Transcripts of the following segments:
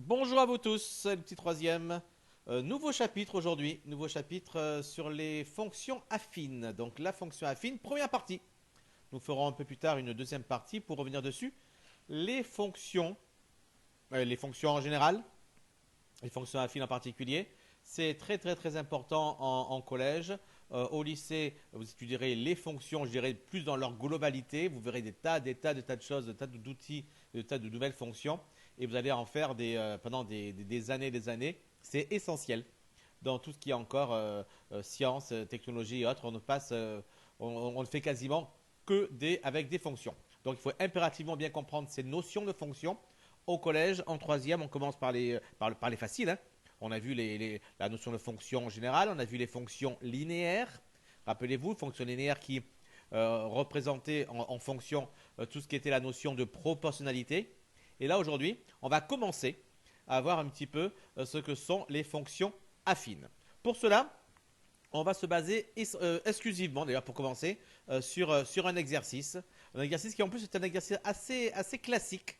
Bonjour à vous tous, c'est le petit troisième. Nouveau chapitre aujourd'hui, nouveau chapitre sur les fonctions affines. Donc la fonction affine, première partie. Nous ferons un peu plus tard une deuxième partie pour revenir dessus. Les fonctions en général, les fonctions affines en particulier. C'est très très très important en collège. Au lycée, vous étudierez les fonctions, je dirais, plus dans leur globalité. Vous verrez des tas de choses, des tas d'outils, des tas de nouvelles fonctions. Et vous allez en faire pendant des années et des années. C'est essentiel. Dans tout ce qui est encore sciences, technologie et autres, on ne fait quasiment avec des fonctions. Donc il faut impérativement bien comprendre ces notions de fonctions. Au collège, en troisième, on commence par les faciles, hein. On a vu la notion de fonction en général, on a vu les fonctions linéaires. Rappelez-vous, fonctions linéaires qui représentaient en fonction tout ce qui était la notion de proportionnalité. Et là, aujourd'hui, on va commencer à voir un petit peu ce que sont les fonctions affines. Pour cela, on va se baser exclusivement, d'ailleurs pour commencer, sur un exercice. Un exercice qui en plus est un exercice assez classique,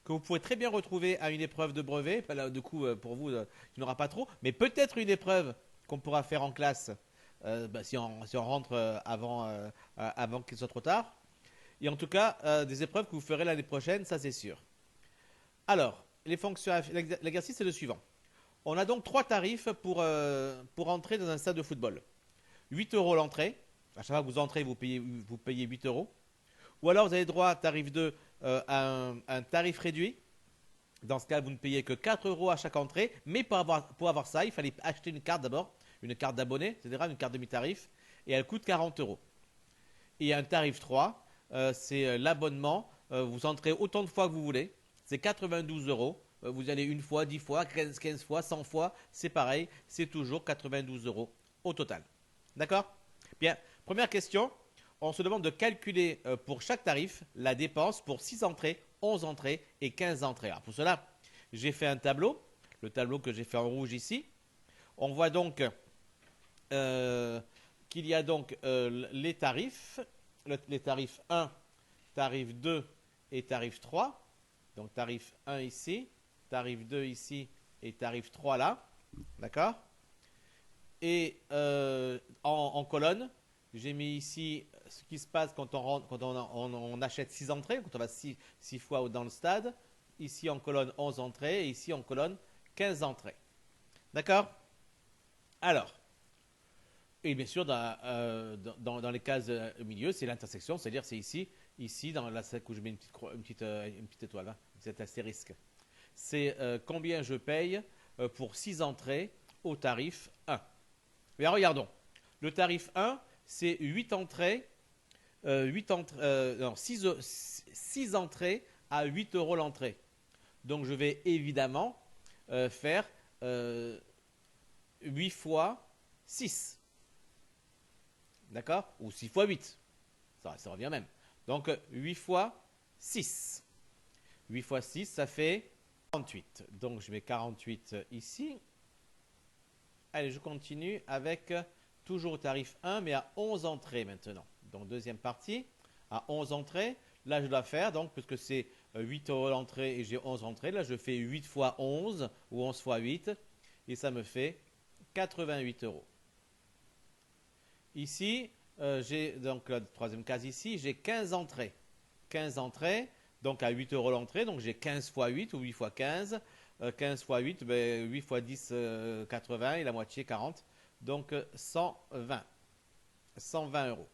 que vous pouvez très bien retrouver à une épreuve de brevet. Là, du coup, pour vous, il n'y en aura pas trop, mais peut-être une épreuve qu'on pourra faire en classe si on rentre avant qu'il soit trop tard. Et en tout cas, des épreuves que vous ferez l'année prochaine, ça c'est sûr. Alors, l'exercice est le suivant. On a donc trois tarifs pour entrer dans un stade de football. 8 euros l'entrée. À chaque fois que vous entrez, vous payez 8 euros. Ou alors vous avez droit, tarif 2, à un tarif réduit. Dans ce cas, vous ne payez que 4 euros à chaque entrée. Mais pour avoir ça, il fallait acheter une carte d'abord, une carte d'abonné, etc., une carte demi-tarif. Et elle coûte 40 euros. Et un tarif 3, c'est l'abonnement. Vous entrez autant de fois que vous voulez. C'est 92 euros. Vous allez une fois, 10 fois, 15 fois, 100 fois. C'est pareil. C'est toujours 92 euros au total. D'accord? Bien. Première question. On se demande de calculer pour chaque tarif la dépense pour 6 entrées, 11 entrées et 15 entrées. Alors pour cela, j'ai fait un tableau. Le tableau que j'ai fait en rouge ici. On voit donc euh, qu'il y a donc les tarifs. Les tarifs 1, tarif 2 et tarif 3. Donc tarif 1 ici, tarif 2 ici et tarif 3 là. D'accord? Et en colonne, j'ai mis ici ce qui se passe quand on achète 6 entrées, quand on va 6 fois dans le stade. Ici en colonne 11 entrées et ici en colonne 15 entrées. D'accord? Alors, et bien sûr, dans les cases au milieu, c'est l'intersection, c'est-à-dire c'est ici dans la salle où je mets une petite étoile, hein, cet astérisque. C'est combien je paye pour 6 entrées au tarif 1. Bien, regardons. Le tarif 1, c'est 8 entrées, 6 entrées à 8 euros l'entrée. Donc je vais évidemment faire 8 fois 6. D'accord? Ou 6 fois 8. Ça revient même. Donc 8 fois 6. 8 fois 6, ça fait 48. Donc je mets 48 ici. Allez, je continue avec toujours au tarif 1, mais à 11 entrées maintenant. Donc deuxième partie, à 11 entrées. Là, je dois faire, donc, puisque c'est 8 euros l'entrée et j'ai 11 entrées, là, je fais 8 fois 11 ou 11 fois 8, et ça me fait 88 euros. Ici, j'ai donc la troisième case ici, j'ai 15 entrées. 15 entrées, donc à 8 euros l'entrée, donc j'ai 15 fois 8 ou 8 fois 15. 15 fois 8, 8 fois 10, 80 et la moitié 40. Donc 120. 120 euros.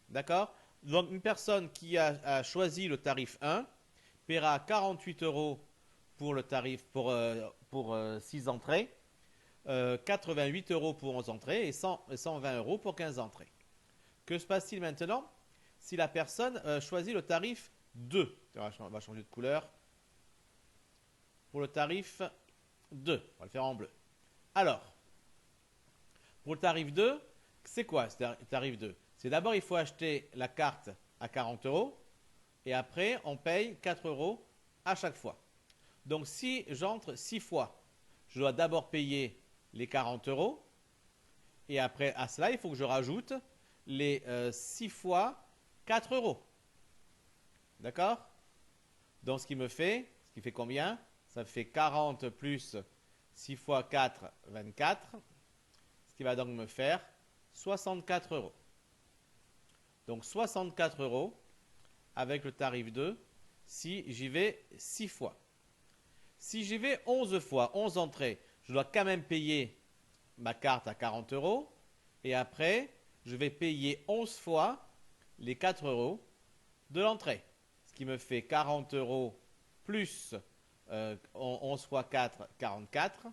D'accord? Donc une personne qui a choisi le tarif 1 paiera 48 euros pour le tarif pour 6 entrées, 88 euros pour 11 entrées et 120 euros pour 15 entrées. Que se passe-t-il maintenant si la personne choisit le tarif 2? On va changer de couleur. Pour le tarif 2, on va le faire en bleu. Alors, pour le tarif 2, c'est quoi ce tarif 2? C'est d'abord, il faut acheter la carte à 40 euros et après, on paye 4 euros à chaque fois. Donc, si j'entre 6 fois, je dois d'abord payer les 40 euros et après, à cela, il faut que je rajoute les 6 fois 4 euros. D'accord? Donc, ce qui fait combien? ça fait 40 plus 6 fois 4, 24. Ce qui va donc me faire 64 euros. Donc 64 euros avec le tarif 2 si j'y vais 6 fois. Si j'y vais 11 fois, 11 entrées, je dois quand même payer ma carte à 40 euros. Et après, je vais payer 11 fois les 4 euros de l'entrée. Ce qui me fait 40 euros plus 11 fois 4, 44.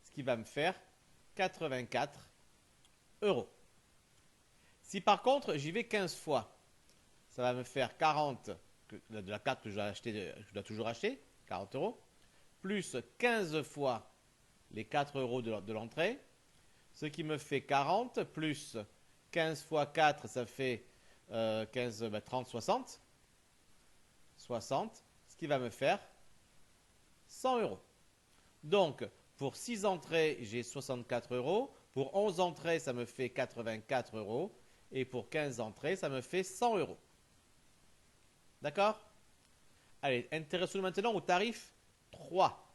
Ce qui va me faire 84 euros. Si par contre, j'y vais 15 fois, ça va me faire 40 de la carte que je dois toujours acheter, 40 euros, plus 15 fois les 4 euros de l'entrée, ce qui me fait 40, plus 15 fois 4, ça fait 30, 60. 60, ce qui va me faire 100 euros. Donc, pour 6 entrées, j'ai 64 euros. Pour 11 entrées, ça me fait 84 euros. Et pour 15 entrées, ça me fait 100 euros. D'accord? Allez, intéressons-nous maintenant au tarif 3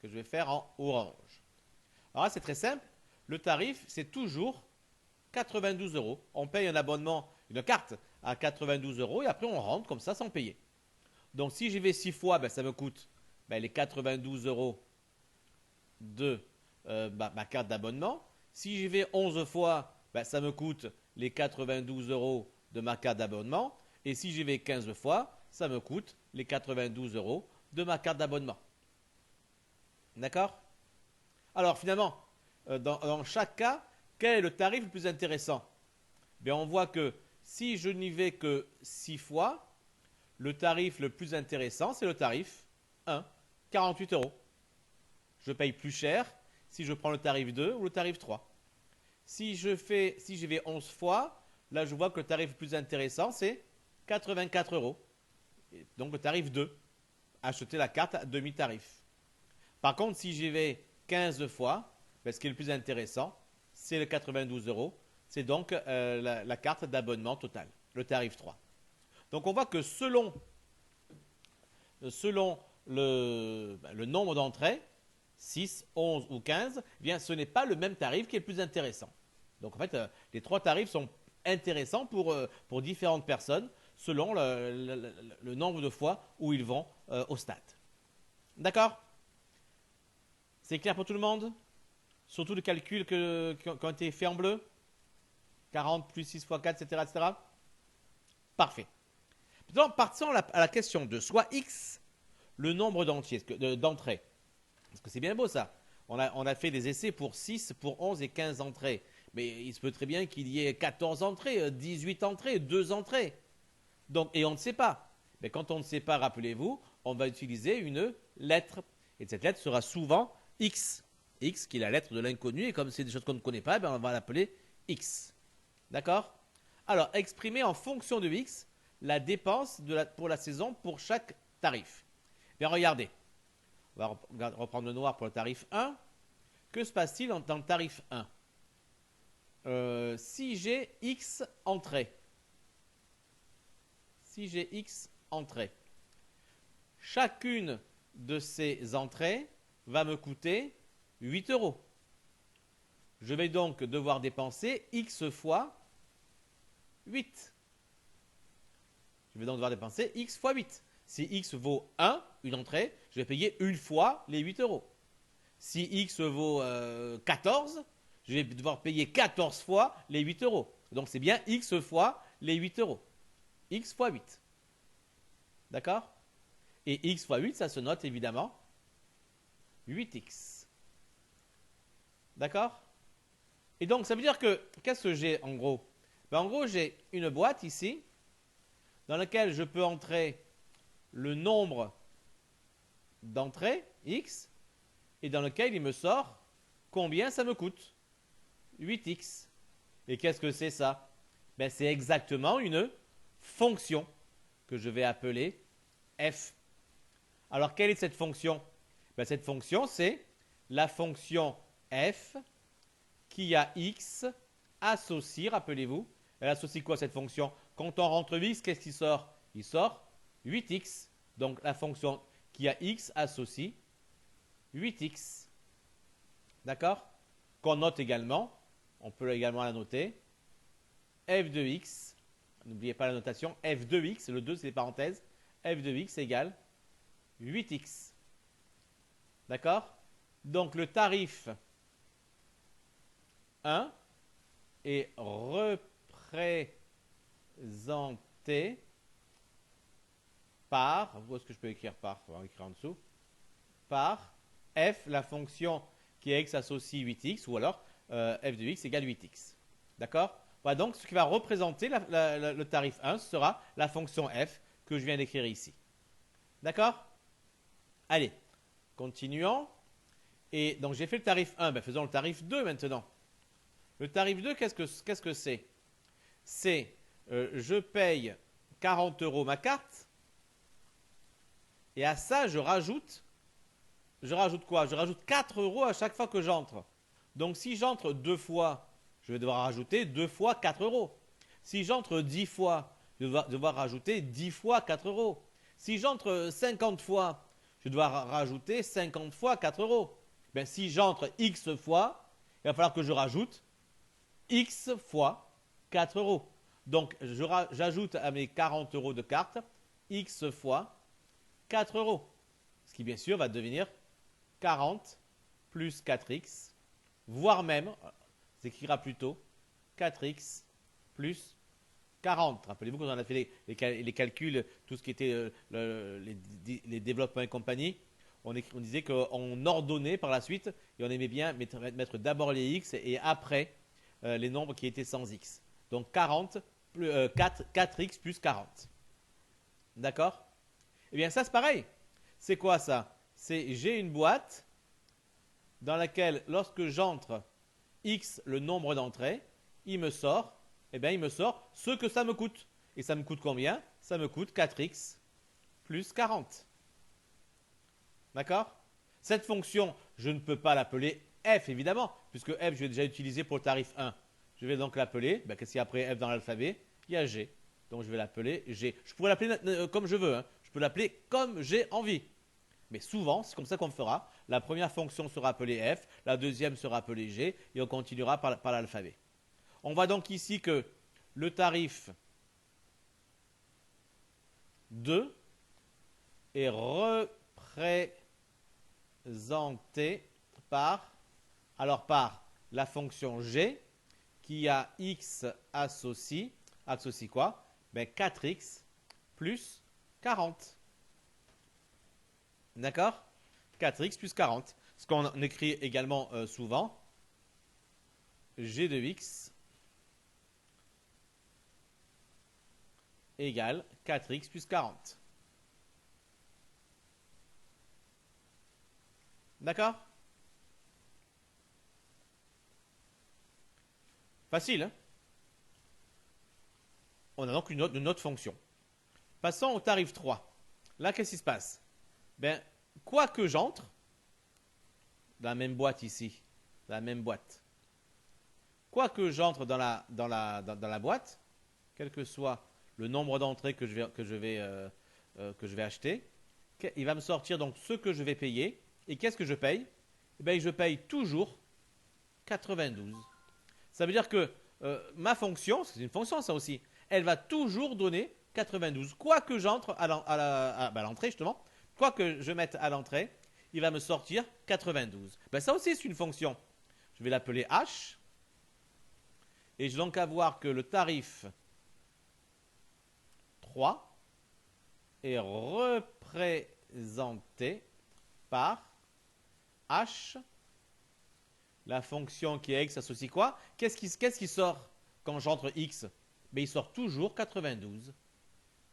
que je vais faire en orange. Alors là, c'est très simple. Le tarif, c'est toujours 92 euros. On paye un abonnement, une carte à 92 euros et après on rentre comme ça sans payer. Donc si j'y vais 6 fois, ça me coûte les 92 euros de ma carte d'abonnement. Si j'y vais 11 fois, ça me coûte les 92 euros de ma carte d'abonnement. Et si j'y vais 15 fois, ça me coûte les 92 euros de ma carte d'abonnement. D'accord? Alors finalement, dans chaque cas, quel est le tarif le plus intéressant? On voit que si je n'y vais que 6 fois, le tarif le plus intéressant, c'est le tarif 1, 48 euros. Je paye plus cher si je prends le tarif 2 ou le tarif 3. Si j'y vais 11 fois, là je vois que le tarif le plus intéressant, c'est 84 euros. Donc le tarif 2, acheter la carte à demi-tarif. Par contre, si j'y vais 15 fois, ce qui est le plus intéressant, c'est le 92 euros. C'est donc la carte d'abonnement totale, le tarif 3. Donc on voit que selon le nombre d'entrées, 6, 11 ou 15, ce n'est pas le même tarif qui est le plus intéressant. Donc en fait, les trois tarifs sont intéressants pour différentes personnes selon le nombre de fois où ils vont au stade. D'accord? C'est clair pour tout le monde? Surtout les calculs qui ont été faits en bleu? 40 plus 6 fois 4, etc. etc. Parfait. Maintenant, partons à la question de soit x, le nombre d'entrées. Parce que c'est bien beau ça. On a fait des essais pour 6, pour 11 et 15 entrées. Mais il se peut très bien qu'il y ait 14 entrées, 18 entrées, 2 entrées. Donc, et on ne sait pas. Mais quand on ne sait pas, rappelez-vous, on va utiliser une lettre. Et cette lettre sera souvent x. X qui est la lettre de l'inconnu. Et comme c'est des choses qu'on ne connaît pas, on va l'appeler x. D'accord? Alors, exprimer en fonction de x la dépense pour la saison pour chaque tarif. Bien, regardez. On va reprendre le noir pour le tarif 1. Que se passe-t-il dans le tarif 1? Si j'ai x entrées. Chacune de ces entrées va me coûter 8 euros. Je vais donc devoir dépenser x fois 8. Je vais donc devoir dépenser x fois 8. Si x vaut 1, une entrée, je vais payer une fois les 8 euros. Si x vaut 14, je vais devoir payer 14 fois les 8 euros. Donc c'est bien x fois les 8 euros. X fois 8. D'accord? Et x fois 8, ça se note évidemment 8x. D'accord? Et donc ça veut dire que, qu'est-ce que j'ai en gros? En gros, j'ai une boîte ici dans laquelle je peux entrer le nombre d'entrées, x, et dans lequel il me sort combien ça me coûte. 8x. Et qu'est-ce que c'est ça? C'est exactement une fonction que je vais appeler f. Alors, quelle est cette fonction? Cette fonction, c'est la fonction f qui a x associe, rappelez-vous. Elle associe quoi cette fonction? Quand on rentre x, qu'est-ce qui sort? Il sort 8x. Donc, la fonction qui a x associe 8x. D'accord? Qu'on note également, on peut également la noter, f de x, n'oubliez pas la notation, f de x, le 2 c'est les parenthèses, f de x égale 8x. D'accord? Donc le tarif 1 est représenté par, où est-ce que je peux écrire par? On va écrire en dessous. Par f, la fonction qui est x associe 8x, ou alors f de x égale 8x. D'accord? Voilà, donc ce qui va représenter le tarif 1 sera la fonction f que je viens d'écrire ici. D'accord? Allez, continuons. Et donc j'ai fait le tarif 1, ben faisons le tarif 2 maintenant. Le tarif 2, qu'est-ce que c'est? C'est je paye 40 € ma carte, et à ça je rajoute quoi? Je rajoute 4 € à chaque fois que j'entre. Donc si j'entre 2 fois, je vais devoir rajouter 2 fois 4 €. Si j'entre 10 fois, je vais devoir rajouter 10 fois 4 €. Si j'entre 50 fois, je dois rajouter 50 fois 4 €. Ben, si j'entre X fois, il va falloir que je rajoute X fois 4 €. Donc, j'ajoute à mes 40 € de carte X fois 4 €. Ce qui, bien sûr, va devenir 40 plus 4X, voire même, s'écrira plutôt 4X plus 40. Rappelez-vous quand on a fait les calculs, tout ce qui était les développements et compagnie, on disait qu'on ordonnait par la suite et on aimait bien mettre d'abord les x et après les nombres qui étaient sans x. Donc 40 plus, 4x plus 40. D'accord? Eh bien ça c'est pareil. C'est quoi ça? C'est j'ai une boîte dans laquelle lorsque j'entre x le nombre d'entrées, il me sort ce que ça me coûte. Et ça me coûte combien? Ça me coûte 4x plus 40. D'accord? Cette fonction, je ne peux pas l'appeler f, évidemment, puisque f, je l'ai déjà utilisé pour le tarif 1. Je vais donc l'appeler, qu'est-ce qu'il y a après f dans l'alphabet? Il y a g. Donc je vais l'appeler g. Je pourrais l'appeler comme je veux, hein. Je peux l'appeler comme j'ai envie. Mais souvent, c'est comme ça qu'on fera. La première fonction sera appelée f, la deuxième sera appelée g, et on continuera par l'alphabet. On voit donc ici que le tarif 2 est représenté par la fonction g qui a x associe quoi? 4x plus 40. D'accord? 4x plus 40. Ce qu'on écrit également souvent, g de x égale 4x plus 40. D'accord? Facile, hein? On a donc une autre fonction. Passons au tarif 3. Là, qu'est-ce qui se passe? Quoi que j'entre, dans la même boîte ici, dans la même boîte, quoi que j'entre dans la boîte, quel que soit le nombre d'entrées que je vais acheter, il va me sortir donc ce que je vais payer. Et qu'est-ce que je paye? Je paye toujours 92. Ça veut dire que ma fonction, c'est une fonction ça aussi, elle va toujours donner 92. Quoi que j'entre à l'entrée justement, quoi que je mette à l'entrée, il va me sortir 92. Ça aussi c'est une fonction. Je vais l'appeler h. Et je vais donc avoir que le tarif 3 est représenté par h, la fonction qui est x associe quoi? Qu'est-ce qui sort quand j'entre x? Il sort toujours 92.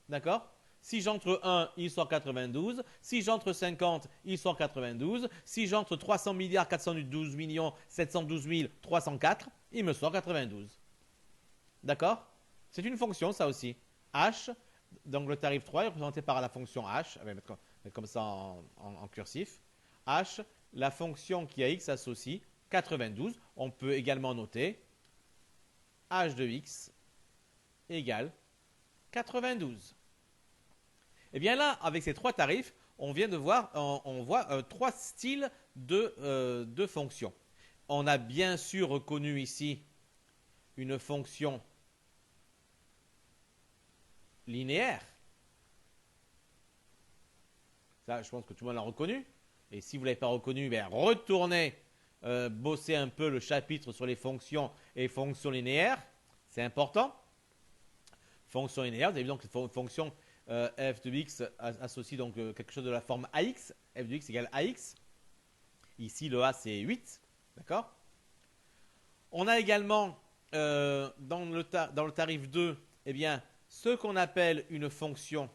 D'accord? Si j'entre 1, il sort 92. Si j'entre 50, il sort 92. Si j'entre 300 milliards 412 millions 712 304, il me sort 92. D'accord? C'est une fonction ça aussi. h, donc le tarif 3 est représenté par la fonction h, je vais mettre comme ça en cursif. h, la fonction qui a x associe 92. On peut également noter h de x égale 92. Et bien là, avec ces trois tarifs, on vient de voir, on voit trois styles deux fonctions. On a bien sûr reconnu ici une fonction linéaire. Ça, je pense que tout le monde l'a reconnu. Et si vous ne l'avez pas reconnu, ben, retournez bosser un peu le chapitre sur les fonctions et fonctions linéaires. C'est important. Fonction linéaire, vous avez vu donc une fonction f de x associe donc quelque chose de la forme ax. F de x égale ax. Ici, le a, c'est 8. D'accord? On a également, dans le tarif 2, eh bien, ce qu'on appelle une fonction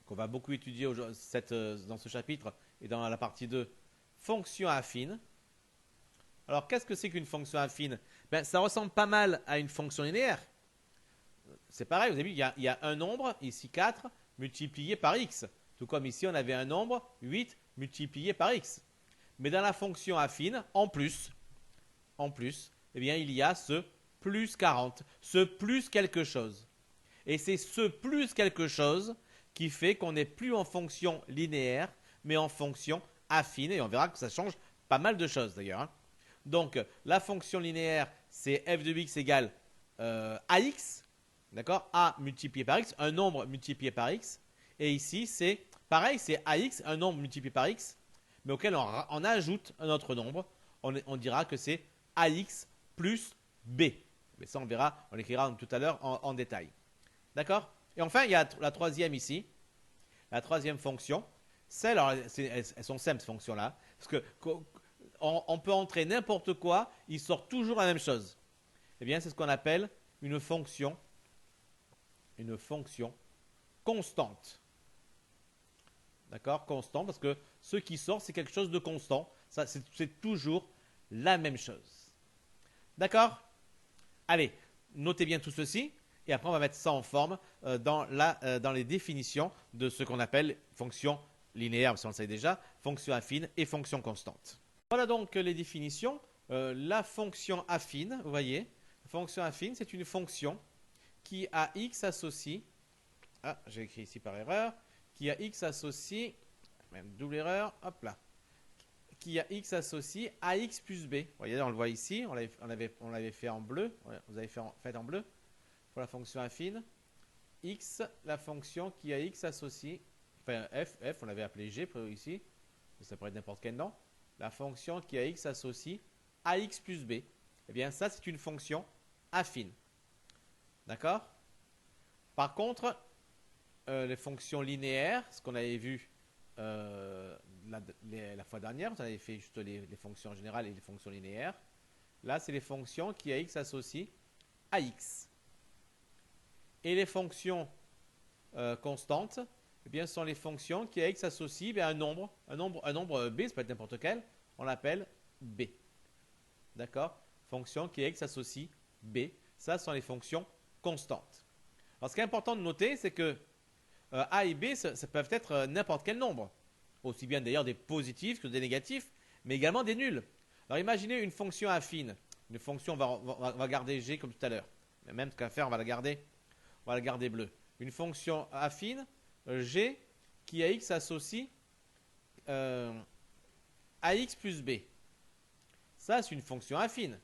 qu'on va beaucoup étudier dans ce chapitre et dans la partie 2, fonction affine. Alors, qu'est-ce que c'est qu'une fonction affine? Ben, ça ressemble pas mal à une fonction linéaire. C'est pareil, vous avez vu, il y a un nombre, ici 4, multiplié par x. Tout comme ici, on avait un nombre, 8, multiplié par x. Mais dans la fonction affine, en plus, eh bien, il y a ce plus 40, ce plus quelque chose. Et c'est ce plus quelque chose qui fait qu'on n'est plus en fonction linéaire, mais en fonction affine. Et on verra que ça change pas mal de choses d'ailleurs. Hein. Donc, la fonction linéaire, c'est f de x égale ax. D'accord? A multiplié par x, un nombre multiplié par x. Et ici, c'est pareil, c'est ax, un nombre multiplié par x, mais auquel on ajoute un autre nombre. On dira que c'est ax plus b. Mais ça, on verra, on écrira tout à l'heure en détail. D'accord? Et enfin, il y a la troisième ici, la troisième fonction. Elles sont simples, ces fonctions-là. Parce qu'on peut entrer n'importe quoi, il sort toujours la même chose. Eh bien, c'est ce qu'on appelle une fonction constante. D'accord? Constant, parce que ce qui sort, c'est quelque chose de constant. Ça, c'est toujours la même chose. D'accord? Allez, notez bien tout ceci. Et après, on va mettre ça en forme dans les définitions de ce qu'on appelle fonction linéaire, parce qu'on le sait déjà, fonction affine et fonction constante. Voilà donc les définitions. La fonction affine, vous voyez, la fonction affine, c'est une fonction qui a x associé, j'ai écrit ici par erreur, qui a x associé, même double erreur, hop là, qui a x associé à x plus b. Vous voyez, on le voit ici, on l'avait fait en bleu, vous avez fait en bleu, pour la fonction affine, x, la fonction qui a x associé, enfin f, on l'avait appelé g ici, ça pourrait être n'importe quel nom, la fonction qui a x associé à x plus b. Eh bien, ça, c'est une fonction affine. D'accord? Par contre, les fonctions linéaires, ce qu'on avait vu la fois dernière, on avait fait juste les fonctions générales et les fonctions linéaires. Là, c'est les fonctions qui a x associé à x. Et les fonctions constantes, eh bien, sont les fonctions qui a x associé à un nombre b, ça peut être n'importe quel, on l'appelle b. D'accord? Fonction qui a x associé b. Ça sont les fonctions constantes. Alors, ce qui est important de noter, c'est que a et b, ça peuvent être n'importe quel nombre. Aussi bien d'ailleurs des positifs que des négatifs, mais également des nuls. Alors, imaginez une fonction affine. Une fonction, on va garder g comme tout à l'heure. Même ce qu'à faire, on va la garder bleue. Une fonction affine, g, qui a x associé à x plus b. Ça, c'est une fonction affine.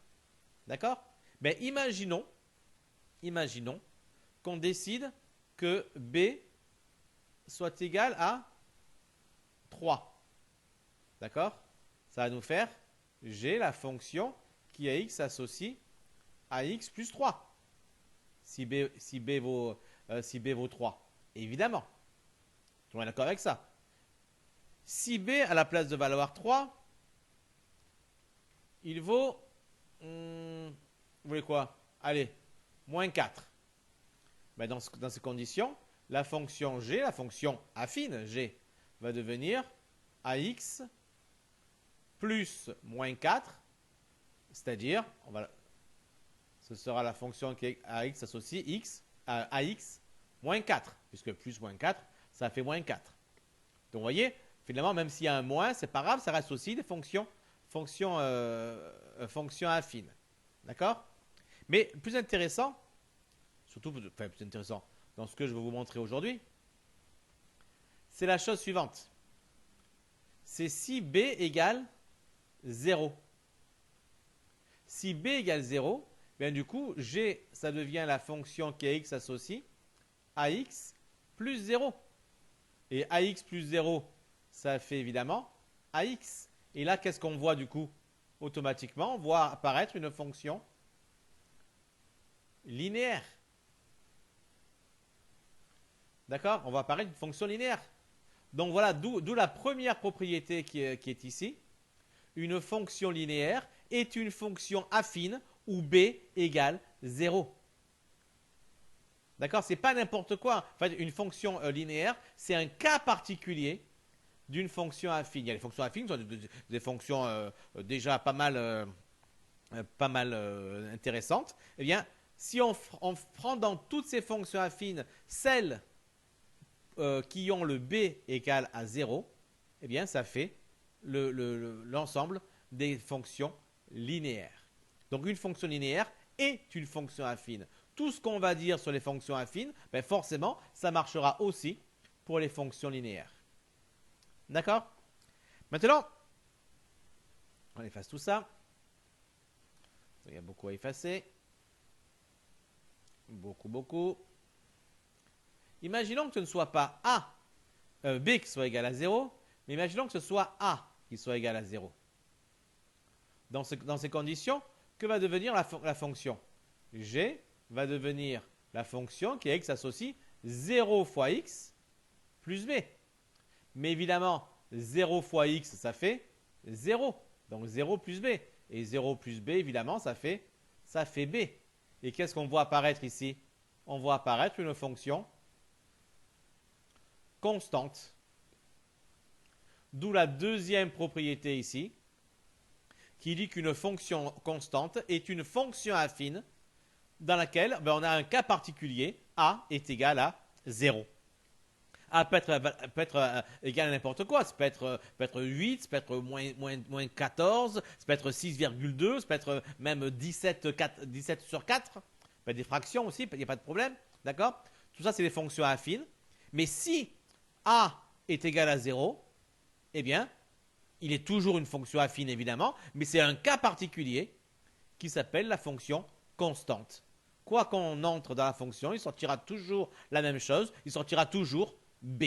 D'accord? Mais imaginons qu'on décide que b soit égal à 3. D'accord? Ça va nous faire g, la fonction qui a x associé à x plus 3. Si b vaut 3. Évidemment. Tout le monde est d'accord avec ça. Si b, à la place de valoir 3, il vaut, vous voulez quoi? Allez, moins 4. Ben dans ces conditions, la fonction g, la fonction affine g, va devenir ax plus moins 4, c'est-à-dire, ce sera la fonction qui est ax associée x à ax moins 4, puisque plus moins 4, ça fait moins 4. Donc vous voyez, finalement, même s'il y a un moins, c'est pas grave, ça reste aussi des fonctions affines. D'accord? Mais plus intéressant, plus intéressant, dans ce que je vais vous montrer aujourd'hui, c'est la chose suivante. c'est si b égale 0. Si b égale 0, bien du coup, g, ça devient la fonction qui est x associée ax plus 0. Et ax plus 0, ça fait évidemment ax. Et là, qu'est-ce qu'on voit du coup? Automatiquement, on voit apparaître une fonction linéaire. D'accord? On va apparaître une fonction linéaire. Donc voilà, d'où la première propriété qui est ici. Une fonction linéaire est une fonction affine où b égale 0. D'accord? C'est pas n'importe quoi. En fait, une fonction linéaire, c'est un cas particulier d'une fonction affine. Il y a les fonctions affines, sont des fonctions déjà pas mal intéressantes. Eh bien, si on prend dans toutes ces fonctions affines celles qui ont le b égale à 0, eh bien, ça fait l'ensemble des fonctions linéaires. Donc, une fonction linéaire est une fonction affine. Tout ce qu'on va dire sur les fonctions affines, ben forcément, ça marchera aussi pour les fonctions linéaires. D'accord? Maintenant, on efface tout ça. Il y a beaucoup à effacer. Beaucoup. Imaginons que ce ne soit pas A, B qui soit égal à 0, mais imaginons que ce soit A qui soit égal à 0. Dans ces conditions, que va devenir la fonction? G va devenir la fonction qui est x associe 0 fois x plus b. Mais évidemment, 0 fois x, ça fait 0. Donc 0 plus b. Et 0 plus b, évidemment, ça fait b. Et qu'est-ce qu'on voit apparaître ici? On voit apparaître une fonction constante. D'où la deuxième propriété ici, qui dit qu'une fonction constante est une fonction affine dans laquelle on a un cas particulier, a est égal à 0. A peut être égal à n'importe quoi. Ça peut être 8, ça peut être moins 14, ça peut être 6,2, ça peut être même 17 sur 4. Ça peut être des fractions aussi, il n'y a pas de problème. D'accord? Tout ça, c'est des fonctions affines. Mais si A est égal à 0, eh bien, il est toujours une fonction affine, évidemment, mais c'est un cas particulier qui s'appelle la fonction constante. Quoi qu'on entre dans la fonction, il sortira toujours la même chose, il sortira toujours B.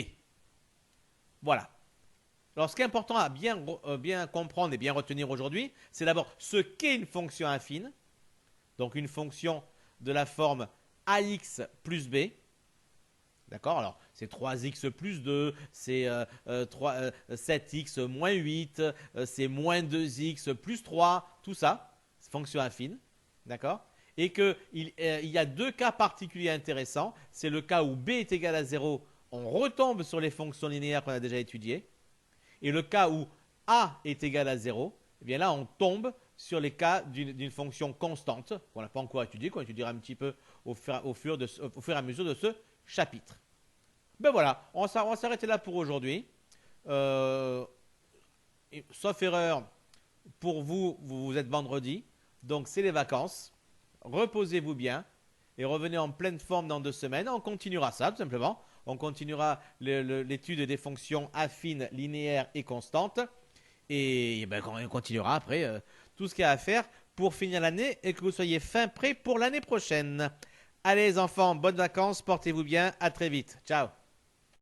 Voilà. Alors, ce qui est important à bien comprendre et bien retenir aujourd'hui, c'est d'abord ce qu'est une fonction affine. Donc, une fonction de la forme ax plus b. D'accord? Alors, c'est 3x plus 2, c'est 7x moins 8, c'est moins 2x plus 3, tout ça, c'est fonction affine. D'accord? Et qu'il y a deux cas particuliers intéressants. C'est le cas où b est égal à 0, on retombe sur les fonctions linéaires qu'on a déjà étudiées. Et le cas où a est égal à 0, eh bien là, on tombe sur les cas d'une fonction constante qu'on n'a pas encore étudiée, qu'on étudiera un petit peu au fur et à mesure de ce chapitre. Ben voilà, on va s'arrêter là pour aujourd'hui. Sauf erreur, pour vous êtes vendredi, donc c'est les vacances. Reposez-vous bien et revenez en pleine forme dans 2 semaines. On continuera ça, tout simplement. On continuera l'étude des fonctions affines, linéaires et constantes. Et ben, on continuera après tout ce qu'il y a à faire pour finir l'année et que vous soyez fin prêts pour l'année prochaine. Allez les enfants, bonnes vacances, portez-vous bien, à très vite. Ciao.